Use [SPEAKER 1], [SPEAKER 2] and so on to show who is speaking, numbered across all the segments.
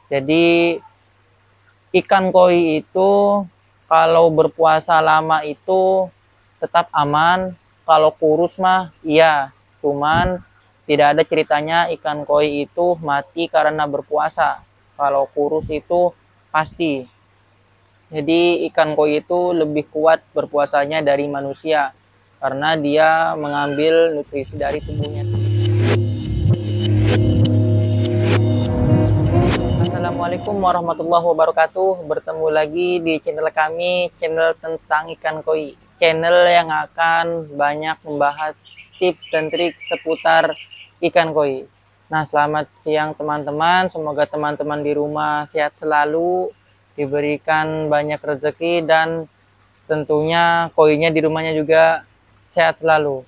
[SPEAKER 1] Jadi ikan koi itu kalau berpuasa lama itu tetap aman, kalau kurus mah iya, cuman tidak ada ceritanya ikan koi itu mati karena berpuasa. Kalau kurus itu pasti. Jadi ikan koi itu lebih kuat berpuasanya dari manusia karena dia mengambil nutrisi dari tubuhnya. Assalamualaikum warahmatullahi wabarakatuh. Bertemu lagi di channel kami, channel tentang ikan koi. Channel yang akan banyak membahas tips dan trik seputar ikan koi. Nah, selamat siang teman-teman. Semoga teman-teman di rumah sehat selalu, diberikan banyak rezeki, dan tentunya koinya di rumahnya juga sehat selalu.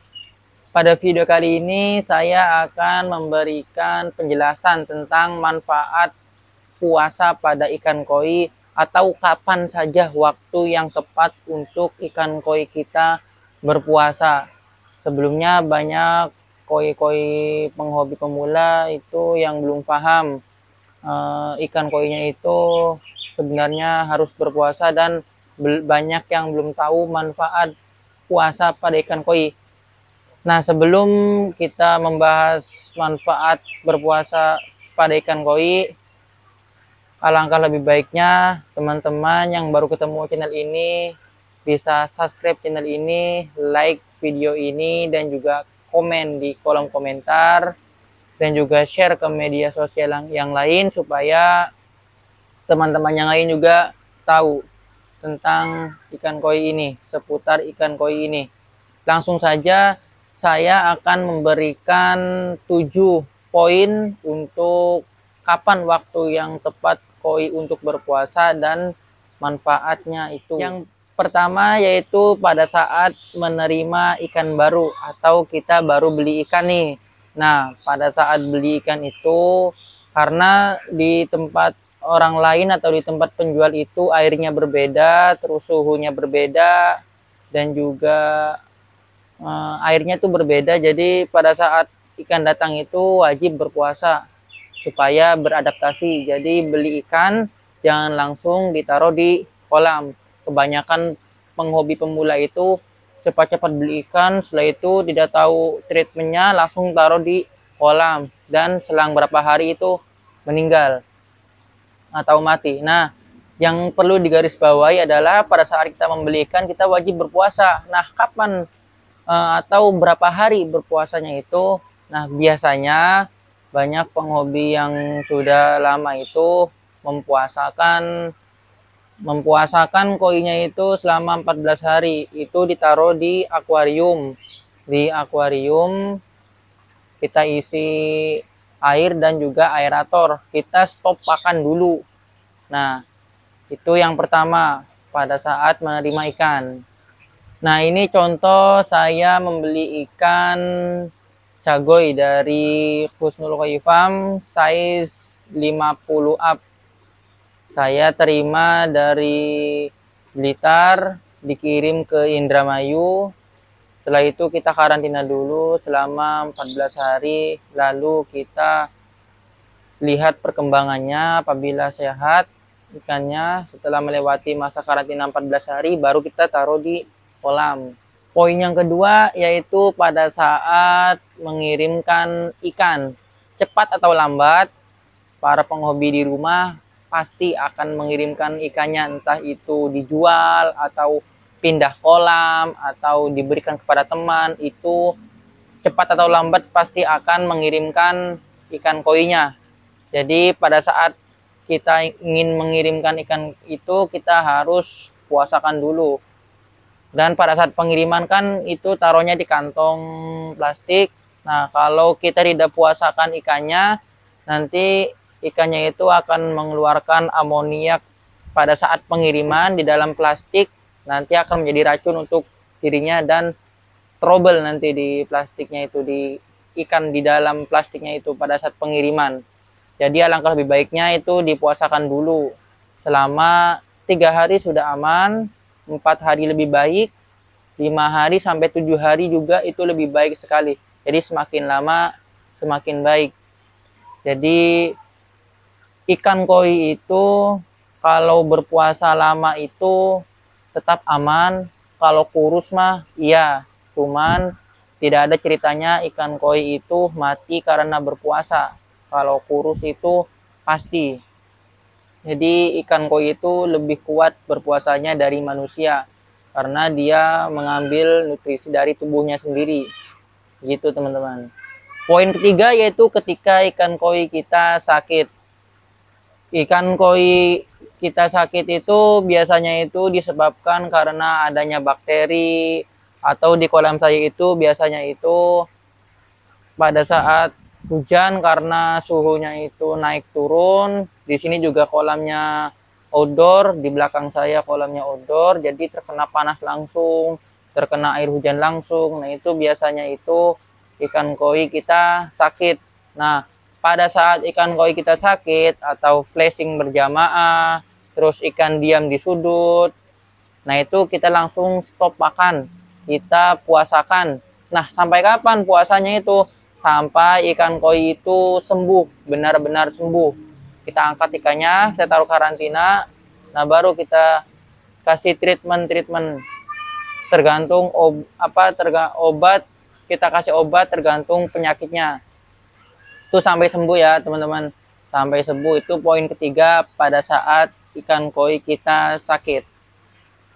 [SPEAKER 1] Pada video kali ini saya akan memberikan penjelasan tentang manfaat puasa pada ikan koi atau kapan saja waktu yang tepat untuk ikan koi kita berpuasa. Sebelumnya banyak koi-koi penghobi pemula itu yang belum paham ikan koinya itu sebenarnya harus berpuasa, dan banyak yang belum tahu manfaat puasa pada ikan koi. Nah, sebelum kita membahas manfaat berpuasa pada ikan koi, alangkah lebih baiknya teman-teman yang baru ketemu channel ini bisa subscribe channel ini, like video ini, dan juga komen di kolom komentar, dan juga share ke media sosial yang lain supaya teman-teman yang lain juga tahu tentang ikan koi ini, seputar ikan koi ini. Langsung saja saya akan memberikan 7 poin untuk kapan waktu yang tepat koi untuk berpuasa dan manfaatnya itu. Yang pertama yaitu pada saat menerima ikan baru atau kita baru beli ikan nih. Nah, pada saat beli ikan itu, karena di tempat orang lain atau di tempat penjual itu airnya berbeda, terus suhunya berbeda, dan juga airnya tuh berbeda. Jadi pada saat ikan datang itu wajib berpuasa supaya beradaptasi. Jadi beli ikan jangan langsung ditaruh di kolam. Kebanyakan penghobi pemula itu cepat-cepat beli ikan, setelah itu tidak tahu treatmentnya langsung taruh di kolam, dan selang berapa hari itu meninggal atau mati. Nah, yang perlu digarisbawahi adalah pada saat kita membeli ikan kita wajib berpuasa. Nah, kapan atau berapa hari berpuasanya itu? Nah, biasanya banyak penghobi yang sudah lama itu mempuasakan koinya itu selama 14 hari. Itu ditaruh di akuarium. Di akuarium kita isi air dan juga aerator. Kita stop pakan dulu. Nah, itu yang pertama pada saat menerima ikan. Nah, ini contoh saya membeli ikan cagoy dari Husnul Koi Farm size 50 up. Saya terima dari Blitar, dikirim ke Indramayu. Setelah itu kita karantina dulu selama 14 hari, lalu kita lihat perkembangannya. Apabila sehat ikannya, setelah melewati masa karantina 14 hari baru kita taruh di kolam. Poin yang kedua yaitu pada saat mengirimkan ikan, cepat atau lambat para penghobi di rumah pasti akan mengirimkan ikannya, entah itu dijual atau pindah kolam atau diberikan kepada teman. Itu cepat atau lambat pasti akan mengirimkan ikan koinya. Jadi pada saat kita ingin mengirimkan ikan itu, kita harus puasakan dulu. Dan pada saat pengiriman kan itu taruhnya di kantong plastik. Nah, kalau kita tidak puasakan ikannya, nanti ikannya itu akan mengeluarkan amoniak pada saat pengiriman di dalam plastik. Nanti akan menjadi racun untuk dirinya, dan trouble nanti di plastiknya itu, di ikan di dalam plastiknya itu pada saat pengiriman. Jadi alangkah lebih baiknya itu dipuasakan dulu. Selama 3 hari sudah aman, 4 hari lebih baik, 5 hari sampai 7 hari juga itu lebih baik sekali. Jadi semakin lama semakin baik. Jadi ikan koi itu kalau berpuasa lama itu tetap aman, kalau kurus mah iya, cuman tidak ada ceritanya ikan koi itu mati karena berpuasa. Kalau kurus itu pasti. Jadi ikan koi itu lebih kuat berpuasanya dari manusia karena dia mengambil nutrisi dari tubuhnya sendiri. Gitu teman-teman. Poin ketiga yaitu ketika ikan koi kita sakit. Ikan koi kita sakit itu biasanya itu disebabkan karena adanya bakteri, atau di kolam saya itu biasanya itu pada saat hujan karena suhunya itu naik turun. Di sini juga kolamnya outdoor, di belakang saya kolamnya outdoor, jadi terkena panas langsung, terkena air hujan langsung. Nah, itu biasanya itu ikan koi kita sakit. Nah, pada saat ikan koi kita sakit atau flashing berjamaah, terus ikan diam di sudut, nah itu kita langsung stop makan, kita puasakan. Nah, sampai kapan puasanya itu? Sampai ikan koi itu sembuh, benar-benar sembuh. Kita angkat ikannya, kita taruh karantina, nah baru kita kasih treatment tergantung obat, kita kasih obat tergantung penyakitnya. Itu sampai sembuh ya teman-teman, sampai sembuh. Itu poin ketiga pada saat ikan koi kita sakit.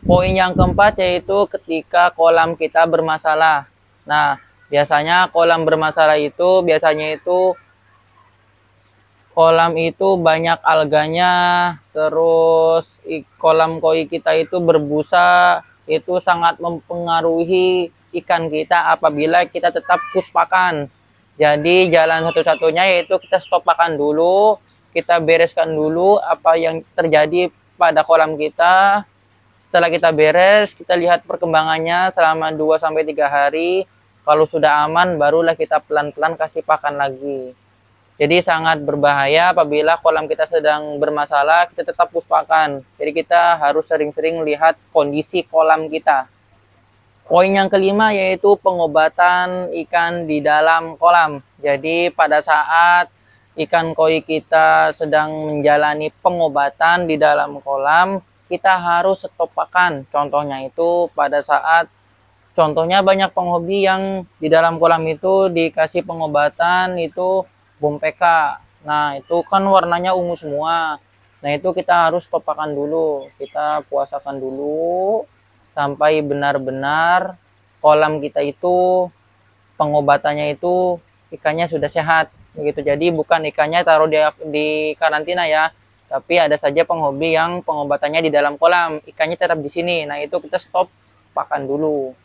[SPEAKER 1] Poin yang keempat yaitu ketika kolam kita bermasalah. Nah, biasanya kolam bermasalah itu kolam itu banyak alganya, terus kolam koi kita itu berbusa, itu sangat mempengaruhi ikan kita apabila kita tetap push pakan. Jadi jalan satu-satunya yaitu kita stop pakan dulu, kita bereskan dulu apa yang terjadi pada kolam kita. Setelah kita beres, kita lihat perkembangannya selama 2-3 hari. Kalau sudah aman, barulah kita pelan-pelan kasih pakan lagi. Jadi sangat berbahaya apabila kolam kita sedang bermasalah, kita tetap push pakan. Jadi kita harus sering-sering lihat kondisi kolam kita. Poin yang kelima yaitu pengobatan ikan di dalam kolam. Jadi pada saat ikan koi kita sedang menjalani pengobatan di dalam kolam, kita harus stop pakan. Contohnya itu contohnya banyak penghobi yang di dalam kolam itu dikasih pengobatan itu BOM-PK. Nah, itu kan warnanya ungu semua. Nah, itu kita harus stop pakan dulu. Kita puasakan dulu sampai benar-benar kolam kita itu pengobatannya itu ikannya sudah sehat begitu. Jadi bukan ikannya taruh di karantina ya, tapi ada saja penghobi yang pengobatannya di dalam kolam, ikannya tetap di sini. Nah, itu kita stop pakan dulu.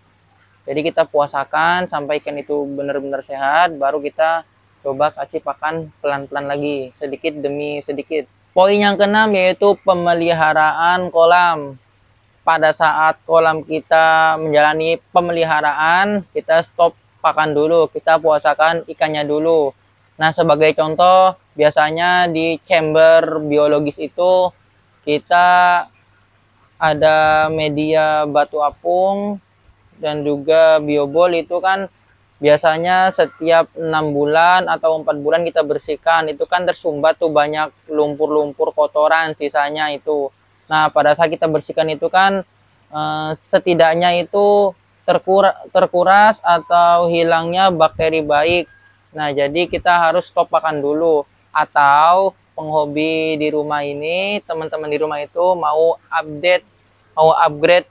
[SPEAKER 1] Jadi kita puasakan sampai ikan itu benar-benar sehat, baru kita coba kasih pakan pelan-pelan lagi, sedikit demi sedikit. Poin yang keenam yaitu pemeliharaan kolam. Pada saat kolam kita menjalani pemeliharaan, kita stop pakan dulu, kita puasakan ikannya dulu. Nah, sebagai contoh, biasanya di chamber biologis itu kita ada media batu apung dan juga biobol. Itu kan biasanya setiap 6 bulan atau 4 bulan kita bersihkan. Itu kan tersumbat tuh banyak lumpur-lumpur kotoran sisanya itu. Nah, pada saat kita bersihkan itu kan setidaknya itu terkuras atau hilangnya bakteri baik. Nah, jadi kita harus stop pakan dulu. Atau penghobi di rumah ini, teman-teman di rumah itu mau upgrade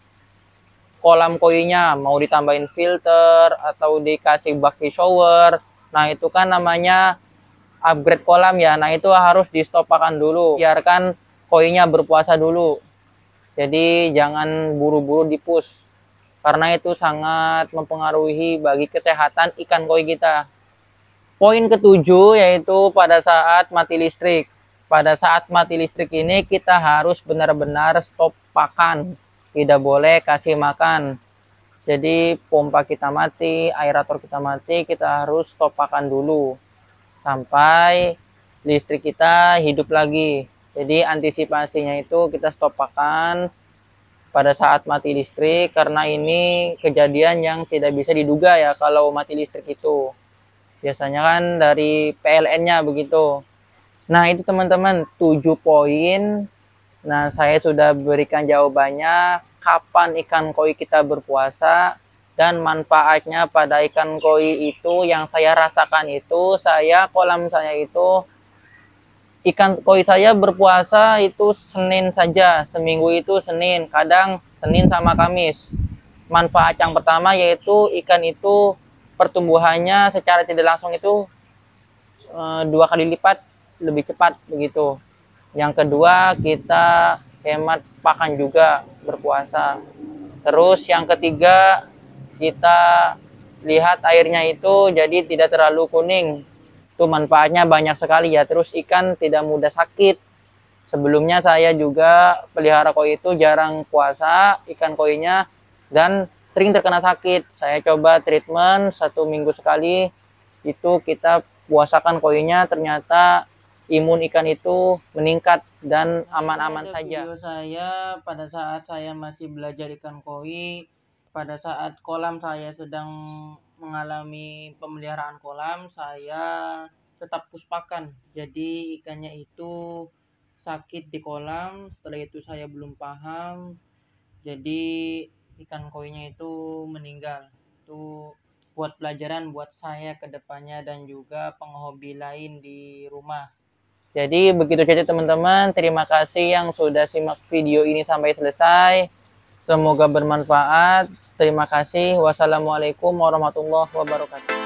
[SPEAKER 1] kolam koinya, mau ditambahin filter atau dikasih bakti shower. Nah, itu kan namanya upgrade kolam ya. Nah, itu harus di stop pakan dulu. Biarkan koinya berpuasa dulu. Jadi jangan buru-buru di-push. Karena itu sangat mempengaruhi bagi kesehatan ikan koi kita. Poin ketujuh yaitu pada saat mati listrik. Pada saat mati listrik ini kita harus benar-benar stop pakan. Tidak boleh kasih makan. Jadi pompa kita mati, aerator kita mati, kita harus stop pakan dulu. Sampai listrik kita hidup lagi. Jadi antisipasinya itu kita stop pakan pada saat mati listrik, karena ini kejadian yang tidak bisa diduga ya kalau mati listrik itu. Biasanya kan dari PLN-nya begitu. Nah, itu teman-teman 7 poin. Nah, saya sudah berikan jawabannya kapan ikan koi kita berpuasa dan manfaatnya pada ikan koi itu. Yang saya rasakan itu, kolam saya itu ikan koi saya berpuasa itu Senin saja, seminggu itu Senin, kadang Senin sama Kamis. Manfaat yang pertama yaitu ikan itu pertumbuhannya secara tidak langsung itu 2 kali lipat lebih cepat begitu. Yang kedua, kita hemat pakan juga berpuasa. Terus yang ketiga, kita lihat airnya itu jadi tidak terlalu kuning. Itu manfaatnya banyak sekali ya. Terus ikan tidak mudah sakit. Sebelumnya saya juga pelihara koi itu jarang puasa ikan koinya dan sering terkena sakit. Saya coba treatment 1 minggu sekali. Itu kita puasakan koinya, ternyata imun ikan itu meningkat dan aman-aman saja. Video saya pada saat saya masih belajar ikan koi, pada saat kolam saya sedang mengalami pemeliharaan kolam, saya tetap puspakan. Jadi ikannya itu sakit di kolam. Setelah itu saya belum paham, jadi ikan koinya itu meninggal. Itu buat pelajaran buat saya ke depannya dan juga penghobi lain di rumah. Jadi begitu saja teman-teman. Terima kasih yang sudah simak video ini sampai selesai. Semoga bermanfaat. Terima kasih. Wassalamualaikum warahmatullahi wabarakatuh.